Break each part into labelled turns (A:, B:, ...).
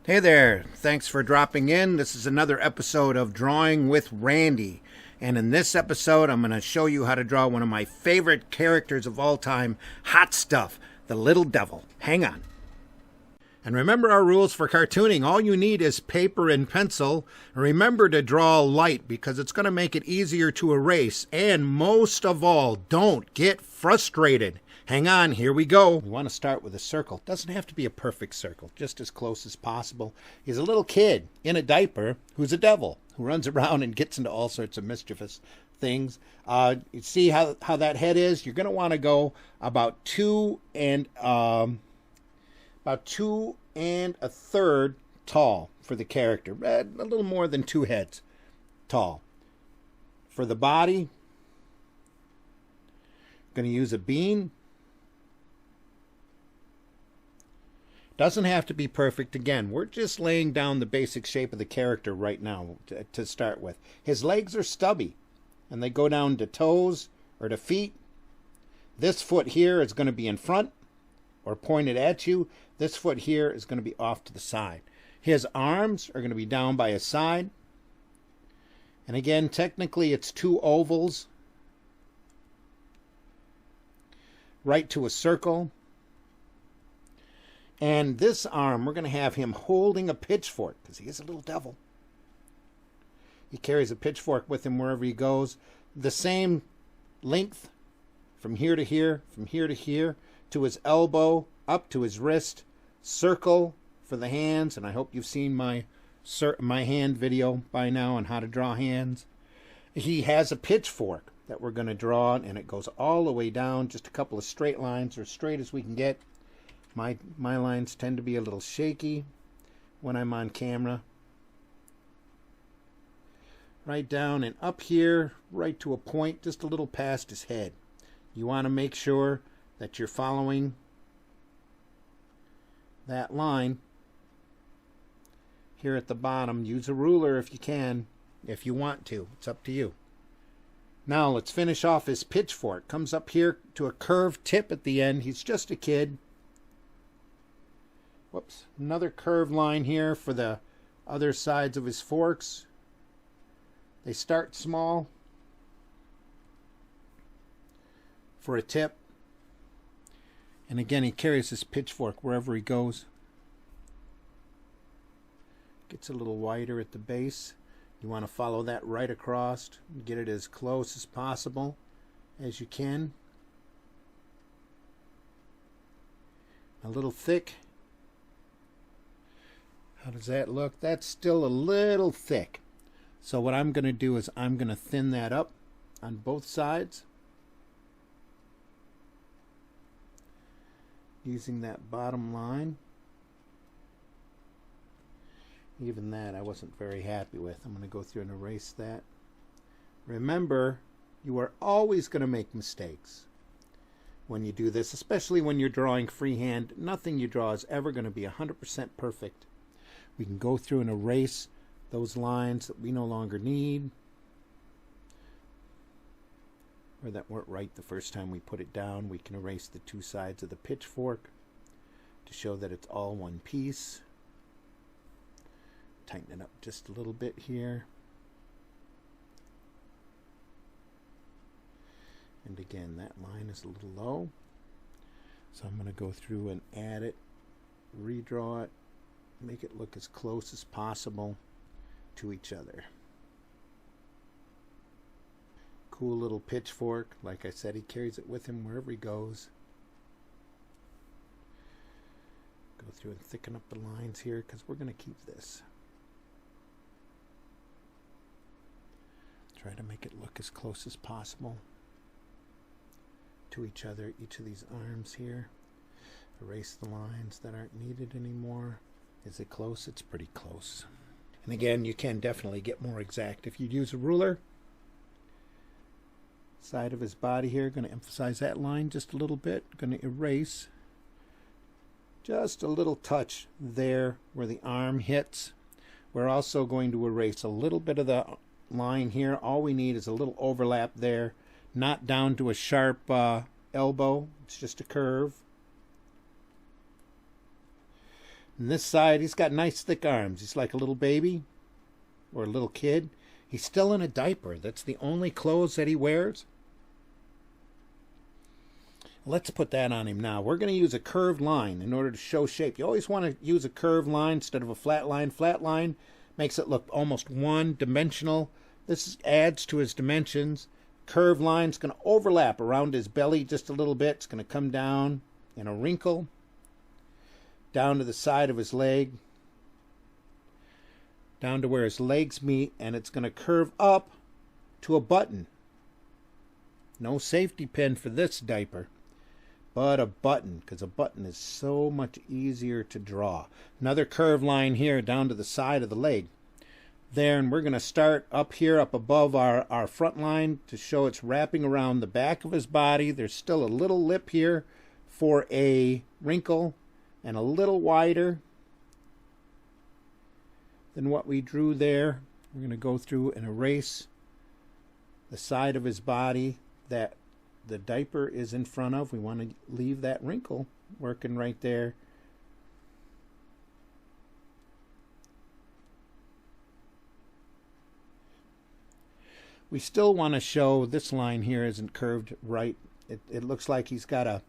A: Hey there, thanks for dropping in. This is another episode of Drawing with Randy. And in this episode, I'm going to show you how to draw one of my favorite characters of all time, Hot Stuff, the Little Devil. Hang on. And remember our rules for cartooning. All you need is paper and pencil. Remember to draw light because it's going to make it easier to erase. And most of all, don't get frustrated. Hang on, here we go. We want to start with a circle. Doesn't have to be a perfect circle, just as close as possible. He's a little kid in a diaper who's a devil, who runs around and gets into all sorts of mischievous things. You see how that head is? You're going to want to go about two and a third tall for the character. A little more than 2 heads tall. For the body, I'm going to use a bean. Doesn't have to be perfect. Again, we're just laying down the basic shape of the character right now to start with. His legs are stubby, and they go down to toes or to feet. This foot here is going to be in front or pointed at you. This foot here is going to be off to the side. His arms are going to be down by his side. And again, technically it's 2 ovals right to a circle. And this arm, we're going to have him holding a pitchfork because he is a little devil. He carries a pitchfork with him wherever he goes. The same length from here to here, from here to here, to his elbow, up to his wrist. Circle for the hands, and I hope you've seen my hand video by now on how to draw hands. He has a pitchfork that we're going to draw, and it goes all the way down, just a couple of straight lines, or as straight as we can get. My lines tend to be a little shaky when I'm on camera. Right down and up here, right to a point, just a little past his head. You want to make sure that you're following that line here at the bottom. Use a ruler if you can, if you want to. It's up to you. Now let's finish off his pitchfork. Comes up here to a curved tip at the end. He's just a kid. Whoops. Another curved line here for the other sides of his forks. They start small for a tip. And again, he carries his pitchfork wherever he goes. Gets a little wider at the base. You want to follow that right across. Get it as close as possible as you can. A little thick. How does that look? That's still a little thick. So what I'm going to do is I'm going to thin that up on both sides. Using that bottom line. Even that I wasn't very happy with. I'm going to go through and erase that. Remember, you are always going to make mistakes when you do this, especially when you're drawing freehand. Nothing you draw is ever going to be 100% perfect. We can go through and erase those lines that we no longer need, or that weren't right the first time we put it down. We can erase the 2 sides of the pitchfork to show that it's all one piece. Tighten it up just a little bit here. And again, that line is a little low. So I'm going to go through and add it, redraw it, make it look as close as possible to each other. Cool little pitchfork. Like I said, he carries it with him wherever he goes. Go through and thicken up the lines here because we're going to keep this. Try to make it look as close as possible to each other, each of these arms here. Erase the lines that aren't needed anymore. Is it close? It's pretty close. And again, you can definitely get more exact if you use a ruler. Side of his body here, going to emphasize that line just a little bit. Going to erase just a little touch there where the arm hits. We're also going to erase a little bit of the line here. All we need is a little overlap there, not down to a sharp elbow. It's just a curve. And this side, he's got nice thick arms. He's like a little baby or a little kid. He's still in a diaper. That's the only clothes that he wears. Let's put that on him now. We're going to use a curved line in order to show shape. You always want to use a curved line instead of a flat line. Flat line makes it look almost one-dimensional. This adds to his dimensions. Curved line's going to overlap around his belly just a little bit. It's going to come down in a wrinkle down to the side of his leg, down to where his legs meet, and it's going to curve up to a button. No safety pin for this diaper, but a button, because a button is so much easier to draw. Another curved line here down to the side of the leg. There, and we're going to start up here, up above our front line to show it's wrapping around the back of his body. There's still a little lip here for a wrinkle, and a little wider than what we drew there. We're going to go through and erase the side of his body that the diaper is in front of. We want to leave that wrinkle working right there. We still want to show this line here isn't curved right. It looks like he's got a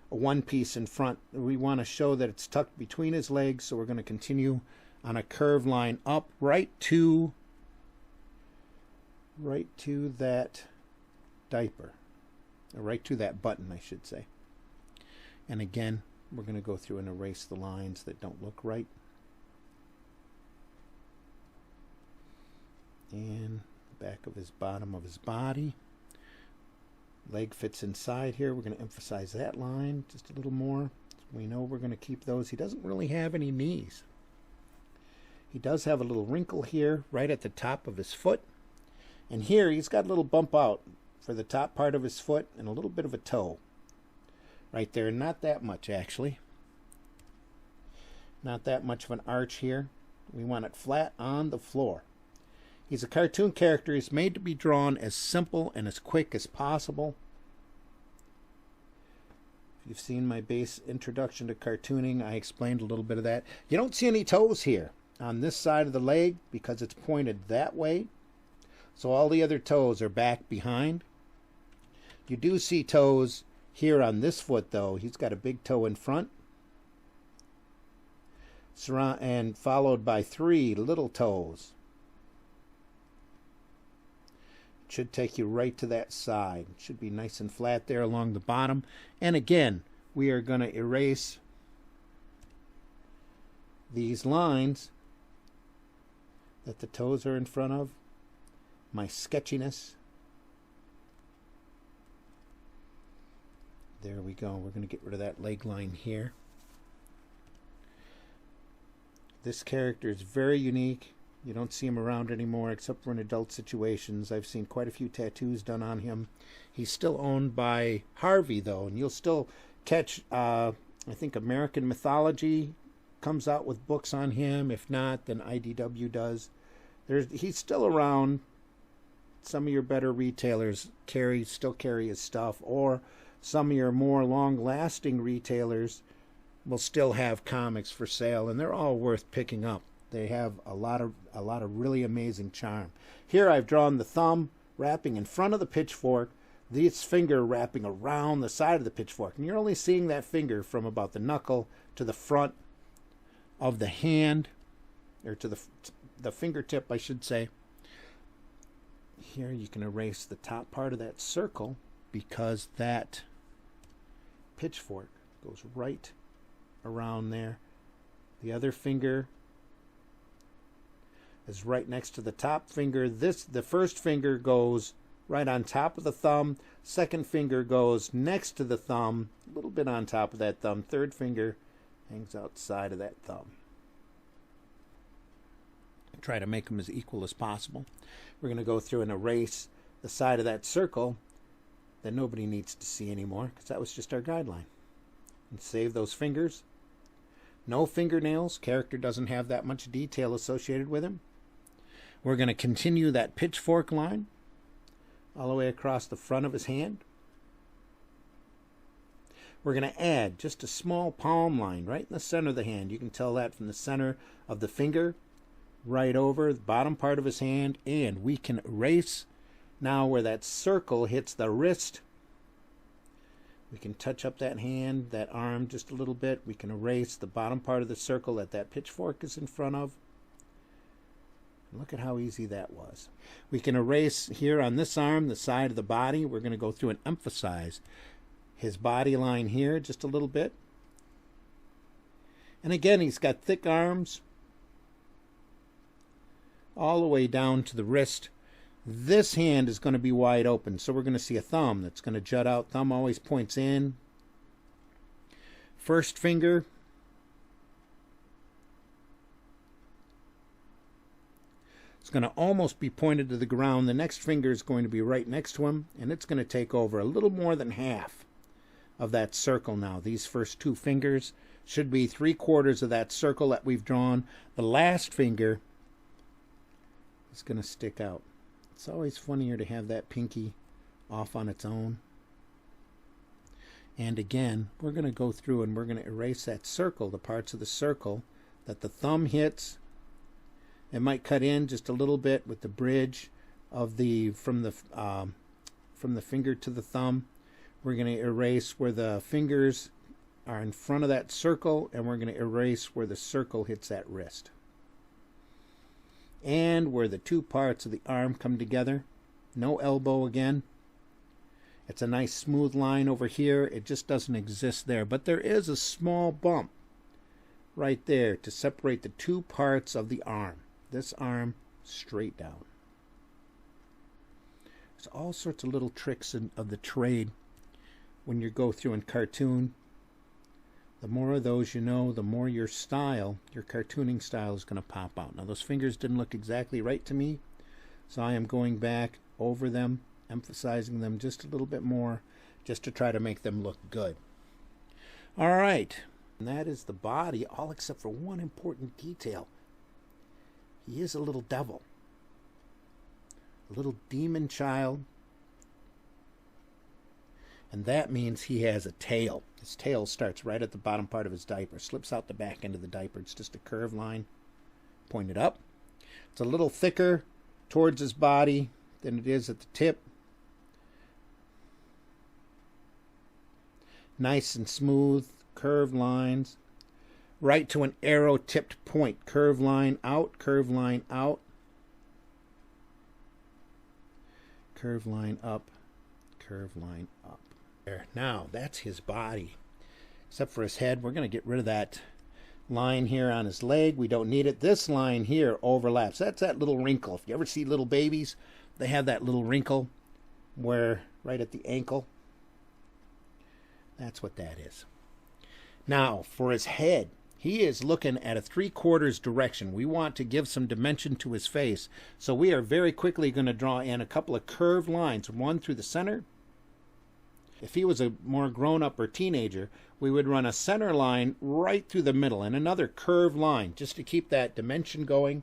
A: one piece in front. We want to show that it's tucked between his legs, so we're going to continue on a curved line up right to that diaper, or right to that button, I should say. And again, we're going to go through and erase the lines that don't look right. And back of his bottom of his body. Leg fits inside here. We're going to emphasize that line just a little more. We know we're going to keep those. He doesn't really have any knees. He does have a little wrinkle here right at the top of his foot. And here he's got a little bump out for the top part of his foot and a little bit of a toe. Right there. Not that much, actually. Not that much of an arch here. We want it flat on the floor. He's a cartoon character. He's made to be drawn as simple and as quick as possible. If you've seen my base introduction to cartooning, I explained a little bit of that. You don't see any toes here on this side of the leg because it's pointed that way. So all the other toes are back behind. You do see toes here on this foot, though. He's got a big toe in front, and followed by 3 little toes. Should take you right to that side. It should be nice and flat there along the bottom. And again, we are going to erase these lines that the toes are in front of. My sketchiness. There we go. We're going to get rid of that leg line here. This character is very unique. You don't see him around anymore except for in adult situations. I've seen quite a few tattoos done on him. He's still owned by Harvey, though, and you'll still catch, I think American Mythology comes out with books on him. If not, then IDW does. He's still around. Some of your better retailers still carry his stuff, or some of your more long-lasting retailers will still have comics for sale, and they're all worth picking up. They have a lot of really amazing charm. Here I've drawn the thumb wrapping in front of the pitchfork, this finger wrapping around the side of the pitchfork. And you're only seeing that finger from about the knuckle to the front of the hand, or to the fingertip, I should say. Here you can erase the top part of that circle because that pitchfork goes right around there. The other finger is right next to the top finger. The first finger goes right on top of the thumb. Second finger goes next to the thumb, a little bit on top of that thumb. Third finger hangs outside of that thumb. Try to make them as equal as possible. We're going to go through and erase the side of that circle that nobody needs to see anymore, because that was just our guideline. And save those fingers. No fingernails. Character doesn't have that much detail associated with him. We're going to continue that pitchfork line all the way across the front of his hand. we're going to add just a small palm line right in the center of the hand. You can tell that from the center of the finger right over the bottom part of his hand, and we can erase now where that circle hits the wrist. We can touch up that hand, that arm just a little bit. We can erase the bottom part of the circle that pitchfork is in front of. Look at how easy that was. We can erase here on this arm, the side of the body. We're going to go through and emphasize his body line here just a little bit. And again, he's got thick arms all the way down to the wrist. This hand is going to be wide open, so we're going to see a thumb that's going to jut out. Thumb always points in. First finger. It's going to almost be pointed to the ground. The next finger is going to be right next to him, and it's going to take over a little more than half of that circle now. These first two fingers should be 3/4 of that circle that we've drawn. The last finger is going to stick out. It's always funnier to have that pinky off on its own. And again, we're going to go through and we're going to erase that circle, the parts of the circle that the thumb hits. It might cut in just a little bit with the bridge of the from the finger to the thumb. We're going to erase where the fingers are in front of that circle, and we're going to erase where the circle hits that wrist. And where the two parts of the arm come together. No elbow again. It's a nice smooth line over here. It just doesn't exist there. But there is a small bump right there to separate the two parts of the arm. This arm straight down. There's all sorts of little tricks of the trade when you go through in cartoon. The more of those you know, the more your style, your cartooning style is going to pop out. Now those fingers didn't look exactly right to me, so I am going back over them, emphasizing them just a little bit more, just to try to make them look good. All right, and that is the body, all except for one important detail. He is a little devil, a little demon child, and that means he has a tail. His tail starts right at the bottom part of his diaper, slips out the back end of the diaper. It's just a curved line pointed up. It's a little thicker towards his body than it is at the tip. Nice and smooth, curved lines. Right to an arrow-tipped point. Curved line out, curved line out. Curved line up, curved line up. There. Now, that's his body. Except for his head, we're going to get rid of that line here on his leg. We don't need it. This line here overlaps. That's that little wrinkle. If you ever see little babies, they have that little wrinkle where right at the ankle. That's what that is. Now, for his head, he is looking at a 3/4 direction. We want to give some dimension to his face. So we are very quickly going to draw in a couple of curved lines. One through the center. If he was a more grown-up or teenager, we would run a center line right through the middle and another curved line just to keep that dimension going.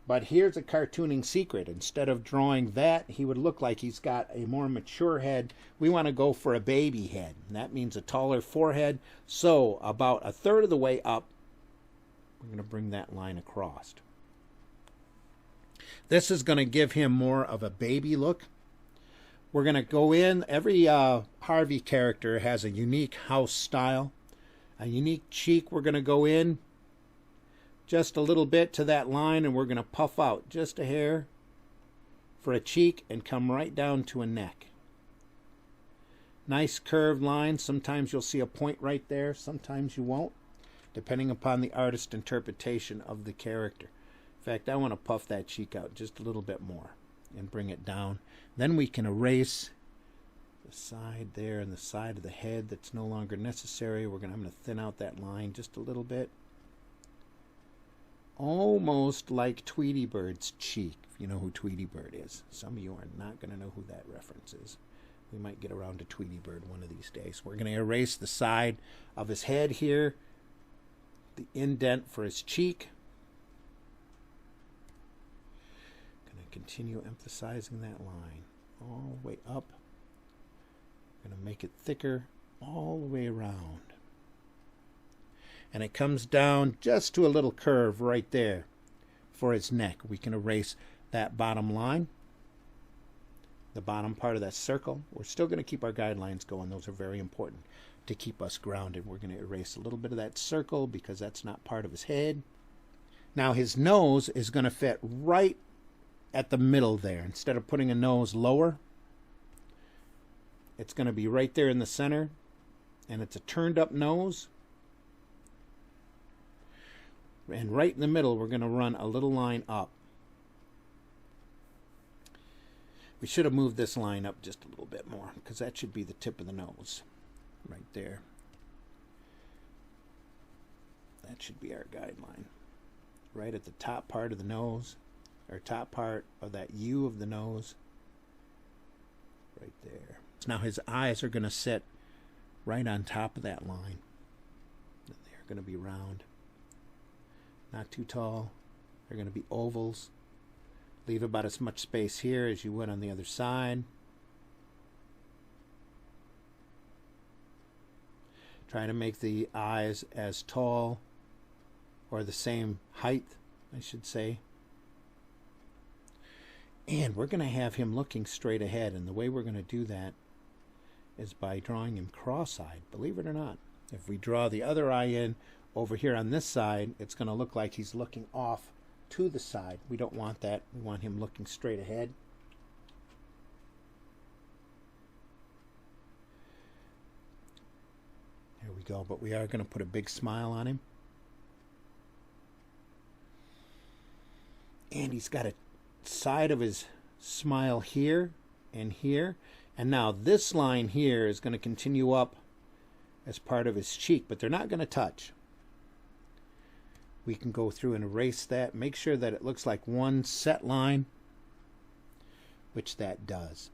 A: But here's a cartooning secret. Instead of drawing that, he would look like he's got a more mature head. We want to go for a baby head. And that means a taller forehead. So about 1/3 of the way up, we're going to bring that line across. This is going to give him more of a baby look. We're going to go in. Every Harvey character has a unique house style, a unique cheek. We're going to go in just a little bit to that line, and we're going to puff out just a hair for a cheek and come right down to a neck. Nice curved line. Sometimes you'll see a point right there. Sometimes you won't, depending upon the artist's interpretation of the character. In fact, I want to puff that cheek out just a little bit more and bring it down. Then we can erase the side there and the side of the head that's no longer necessary. I'm going to thin out that line just a little bit. Almost like Tweety Bird's cheek, if you know who Tweety Bird is. Some of you are not going to know who that reference is. We might get around to Tweety Bird one of these days. We're going to erase the side of his head here, the indent for his cheek. Continue emphasizing that line all the way up. We're going to make it thicker all the way around. And it comes down just to a little curve right there for his neck. We can erase that bottom line, the bottom part of that circle. We're still going to keep our guidelines going. Those are very important to keep us grounded. We're going to erase a little bit of that circle because that's not part of his head. Now his nose is going to fit right at the middle there. Instead of putting a nose lower, it's going to be right there in the center, and it's a turned up nose. And right in the middle, we're going to run a little line up. We should have moved this line up just a little bit more, because that should be the tip of the nose right there. That should be our guideline. Right at the top part of the nose, or top part of that U of the nose. Right there. Now his eyes are going to sit right on top of that line. They're going to be round. Not too tall. They're going to be ovals. Leave about as much space here as you would on the other side. Try to make the eyes as tall, or the same height, I should say. And we're going to have him looking straight ahead, and the way we're going to do that is by drawing him cross-eyed, believe it or not. If we draw the other eye in over here on this side, it's going to look like he's looking off to the side. We don't want that. We want him looking straight ahead. There we go, but we are going to put a big smile on him. And he's got a side of his smile here and here. And now this line here is going to continue up as part of his cheek, but they're not going to touch. We can go through and erase that. Make sure that it looks like one set line, which that does.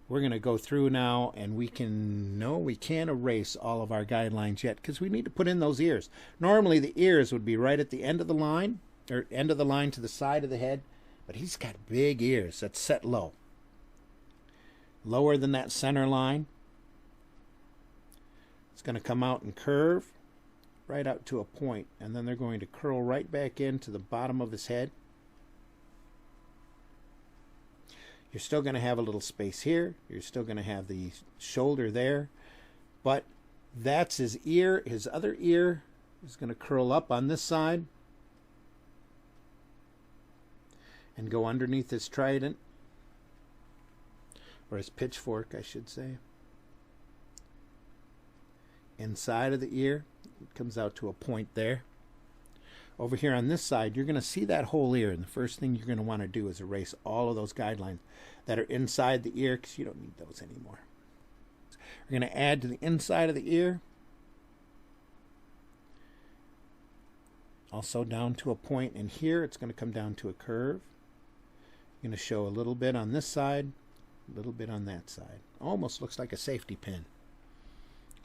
A: We're going to go through now, and we can't erase all of our guidelines yet because we need to put in those ears. Normally the ears would be right at the end of the line, or end of the line to the side of the head, but he's got big ears that's set low. Lower than that center line. It's going to come out and curve right out to a point, and then they're going to curl right back into the bottom of his head. You're still going to have a little space here. You're still going to have the shoulder there, but that's his ear. His other ear is going to curl up on this side and go underneath his trident, or his pitchfork, I should say. Inside of the ear, it comes out to a point there. Over here on this side, you're going to see that whole ear, and the first thing you're going to want to do is erase all of those guidelines that are inside the ear, because you don't need those anymore. We're going to add to the inside of the ear, also down to a point, and here it's going to come down to a curve. You're going to show a little bit on this side, a little bit on that side. Almost looks like a safety pin.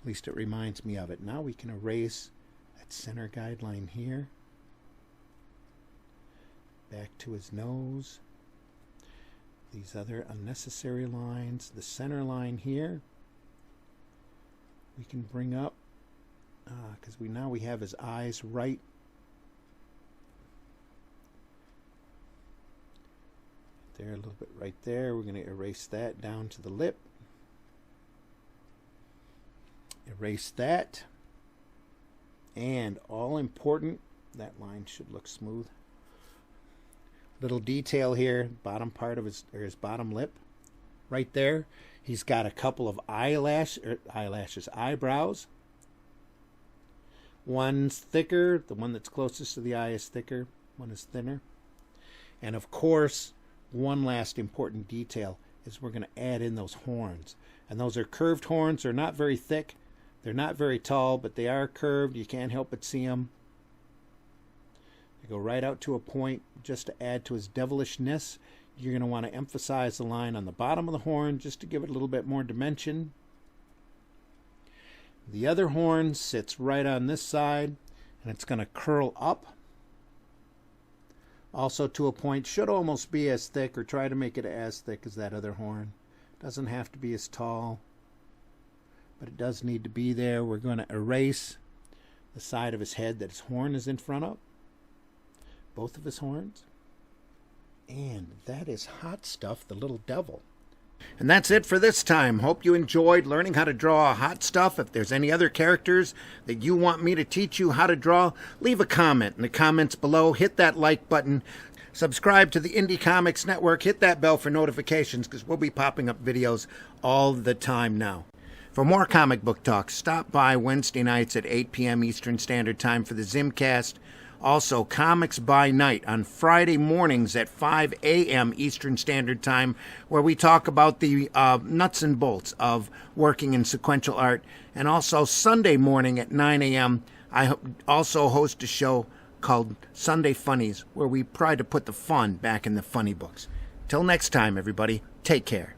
A: At least it reminds me of it. Now we can erase that center guideline here. Back to his nose. These other unnecessary lines. The center line here we can bring up because now we have his eyes right. There, a little bit right there. We're going to erase that down to the lip. Erase that. And all important, that line should look smooth. Little detail here, bottom part of his bottom lip. Right there. He's got a couple of eyebrows. One's thicker. The one that's closest to the eye is thicker. One is thinner. And of course, one last important detail is we're going to add in those horns. And those are curved horns. They're not very thick. They're not very tall, but they are curved. You can't help but see them. They go right out to a point just to add to his devilishness. You're going to want to emphasize the line on the bottom of the horn just to give it a little bit more dimension. The other horn sits right on this side, and it's going to curl up. Also to a point, should almost be as thick, or try to make it as thick as that other horn. Doesn't have to be as tall. but it does need to be there. We're going to erase the side of his head that his horn is in front of. Both of his horns. And that is Hot Stuff, the little devil. And that's it for this time. Hope you enjoyed learning how to draw Hot Stuff. If there's any other characters that you want me to teach you how to draw, leave a comment in the comments below. Hit that like button. Subscribe to the Indie Comics Network. Hit that bell for notifications because we'll be popping up videos all the time now. For more comic book talk, stop by Wednesday nights at 8 p.m. Eastern Standard Time for the Zimcast. Also, Comics by Night on Friday mornings at 5 a.m. Eastern Standard Time, where we talk about the nuts and bolts of working in sequential art. And also Sunday morning at 9 a.m., I also host a show called Sunday Funnies, where we try to put the fun back in the funny books. Till next time, everybody, take care.